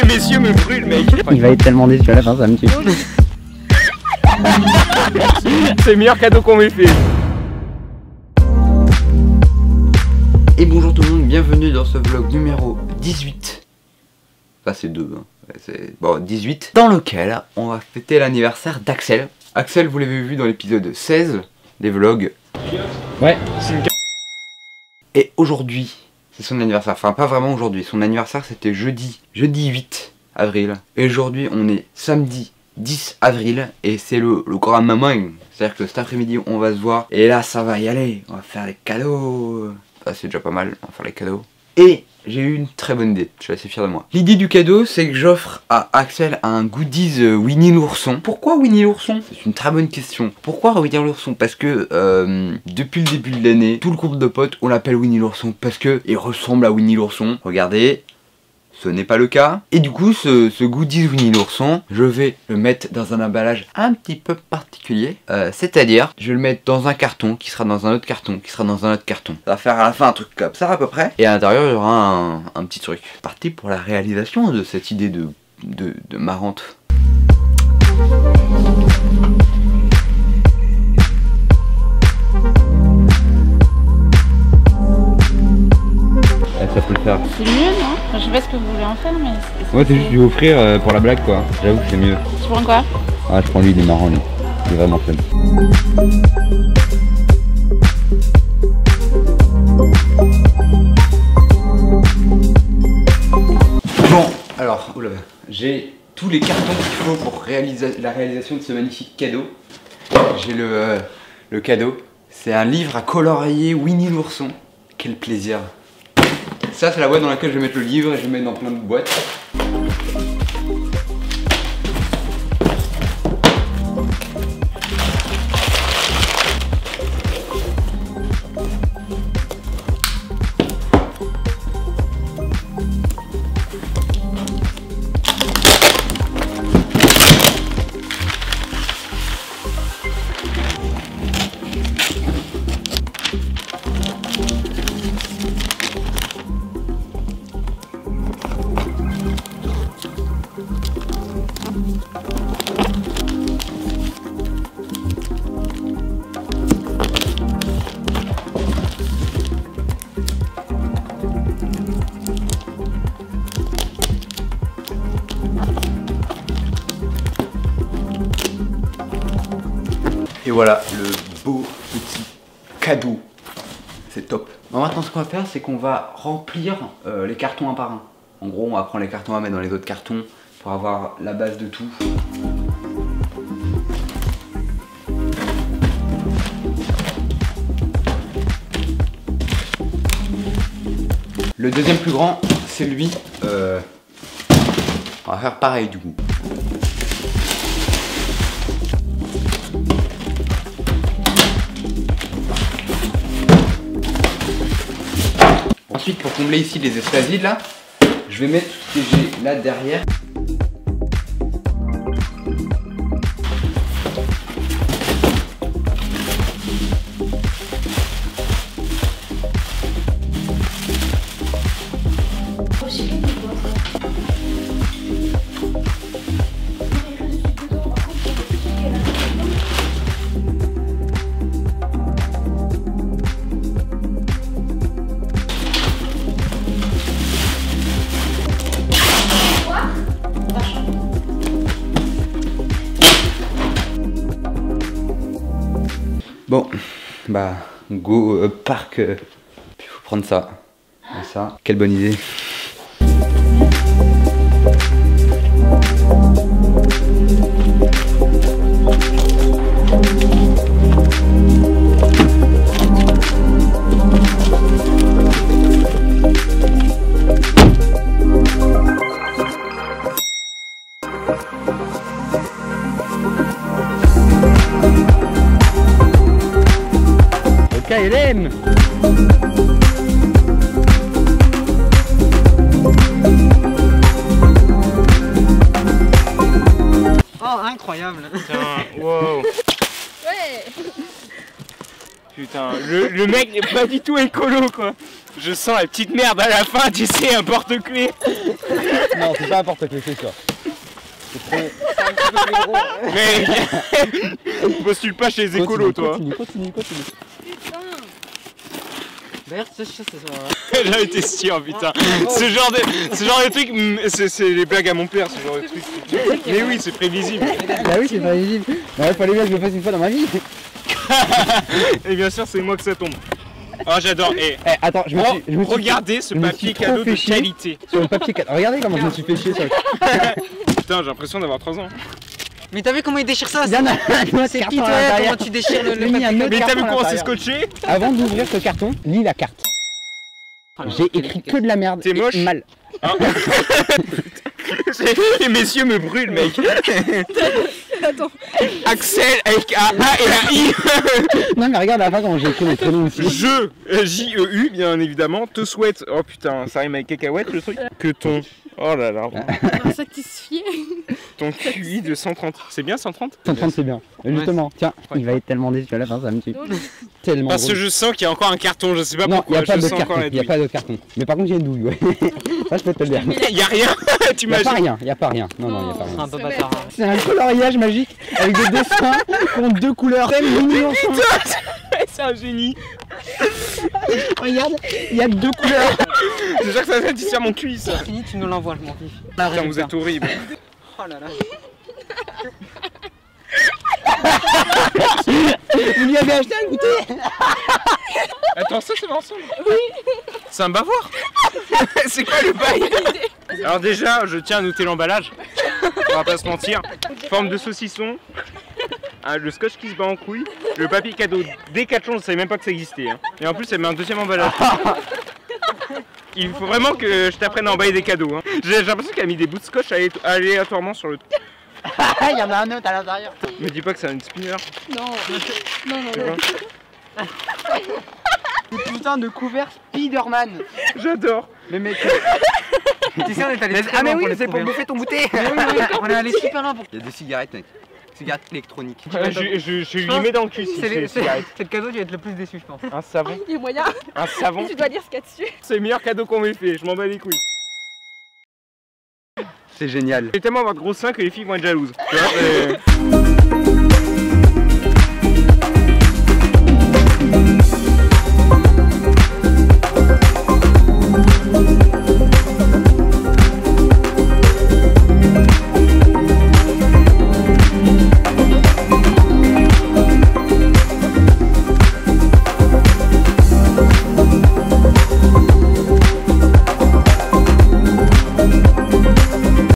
Mes yeux me brûlent, mec. Il va être tellement déçu à la fin, ça me tue. C'est le meilleur cadeau qu'on m'ait fait. Et bonjour tout le monde, bienvenue dans ce vlog numéro 18. Enfin c'est 2, hein. C'est bon 18. Dans lequel on va fêter l'anniversaire d'Axel. Axel, vous l'avez vu dans l'épisode 16 des vlogs. Ouais, c'est une... Et aujourd'hui, c'est son anniversaire. Enfin pas vraiment aujourd'hui, son anniversaire c'était jeudi 8 avril. Et aujourd'hui on est samedi 10 avril et c'est le grand maman. C'est-à-dire que cet après-midi on va se voir et là ça va y aller. On va faire les cadeaux. Ah, c'est déjà pas mal, on va faire les cadeaux. Et j'ai eu une très bonne idée, je suis assez fier de moi. L'idée du cadeau, c'est que j'offre à Axel un goodies Winnie l'ourson. Pourquoi Winnie l'ourson? C'est une très bonne question. Pourquoi Winnie l'ourson? Parce que depuis le début de l'année, tout le groupe de potes, on l'appelle Winnie l'ourson parce que il ressemble à Winnie l'ourson. Regardez, ce n'est pas le cas. Et du coup, ce goodies Winnie l'ourson, je vais le mettre dans un emballage un petit peu particulier. C'est-à-dire, je vais le mettre dans un carton, qui sera dans un autre carton, qui sera dans un autre carton. Ça va faire à la fin un truc comme ça à peu près. Et à l'intérieur, il y aura un petit truc. Parti pour la réalisation de cette idée de marrante. Ça peut le faire. C'est mieux, non? Enfin, je sais pas ce que vous voulez en faire, mais... Ouais, c'est juste lui offrir pour la blague, quoi. J'avoue que c'est mieux. Tu prends quoi? Ah, je prends lui, il est marrant, lui. Il est vraiment fun. Bon, alors, oula, j'ai tous les cartons qu'il faut pour la réalisation de ce magnifique cadeau. J'ai le cadeau. C'est un livre à colorier Winnie l'ourson. Quel plaisir. Ça, c'est la boîte dans laquelle je vais mettre le livre et je vais mettre dans plein de boîtes. Et voilà le beau petit cadeau. C'est top. Bon, maintenant ce qu'on va faire, c'est qu'on va remplir les cartons un par un. En gros, on va prendre les cartons à mettre dans les autres cartons pour avoir la base de tout. Le deuxième plus grand, c'est lui. On va faire pareil du coup. Ensuite, pour combler ici les espaces vides là, je vais mettre tout ce que j'ai là derrière. Bon, bah, go parc. Puis il faut prendre ça. Et ça. Quelle bonne idée. Hélène. Oh, incroyable. Putain, wow. Ouais. Putain, le mec n'est pas du tout écolo quoi. Je sens la petite merde à la fin, tu sais, un porte-clés. Non, c'est pas n'importe quoi, c'est ça. Mais postule pas chez les écolos, toi. Continue. D'ailleurs, c'est sûr, c'est ça. J'avais été sûr, putain. Ce genre de truc, c'est les blagues à mon père, ce genre de truc. Mais oui, c'est prévisible. Bah oui, c'est pas visible. Ouais, fallait bien que je le fasse une fois dans ma vie. Et bien sûr, c'est moi que ça tombe. Oh, j'adore. Et Attends, je me suis regardez ce papier cadeau de qualité. sur le papier cadeau. Regardez comment je me suis fait chier sur le. Putain, j'ai l'impression d'avoir 3 ans. Mais t'as vu comment il déchire ça? Il y en a un C'est pitoyable comment tu déchires le papier. Mais t'as vu comment c'est scotché? Avant d'ouvrir ce carton, lis la carte. J'ai écrit que de la merde. T'es moche. Et mal. Hein. Les messieurs me brûlent, mec. Attends. Axel avec un A et un I. Non mais regarde à la fin comment j'ai écrit mes prénoms aussi. Je, J-E-U, bien évidemment, te souhaite. Oh putain, ça rime avec cacahuète le truc. Que ton. Oh là là. Satisfié. Ton QI de 130. C'est bien 130? 130 c'est bien. Justement, tiens, il va être tellement déçu à la fin, ça me tue. Tellement Parce que drôle. je sens qu'il y a encore un carton, je sais pas Non, il pourquoi. n'y a pas je de sens encore carton, la il n'y a douille. pas de carton. Mais par contre il y a une douille, ouais. Ça je peux te le dire. Il y a rien. Tu Il n'y a pas imagines? rien, il n'y a pas rien. Non, il n'y a pas C'est rien. un peu bâtard. C'est un coloriage magique avec des dessins qui ont 2 couleurs. C'est mignon. C'est un génie. Regarde, il y a 2 couleurs. Déjà que ça satisfait mon QI, ça. Fini, tu nous l'envoies, je m'en fiche. Putain, vous êtes horrible. Oh là là. Vous lui avez acheté un goûter? Attends, ça c'est ensemble? Oui. C'est un bavoir? C'est quoi le bail? Alors déjà, je tiens à noter l'emballage. On va pas se mentir. Forme de saucisson. Le scotch qui se bat en couille. Le papier cadeau Décathlon, je savais même pas que ça existait. Hein. Et en plus, elle met un deuxième emballage. Il faut vraiment que je t'apprenne à emballer des cadeaux. Hein. J'ai l'impression qu'elle a mis des bouts de scotch aléatoirement sur le truc. Il y en a un autre à l'intérieur. Me dis pas que c'est un spinner. Non. Putain de couvert Spiderman. J'adore. Mais mec. Tu sais, on est allé très Ah mais loin oui, pour les c'est pour couverts. bouffer ton goûter. On est allé super loin pour. Il y a des cigarettes mec. Cigarettes électroniques. Je lui mets dans le cul si c'est les cigarettes. C'est le cadeau qui va être le plus déçu, je pense. Un savon. Il y a moyen. Un savon. Tu dois lire ce qu'il y a dessus. C'est le meilleur cadeau qu'on m'ait fait. Je m'en bats les couilles. C'est génial. Je vais tellement avoir de gros seins que les filles vont être jalouses. Tu vois,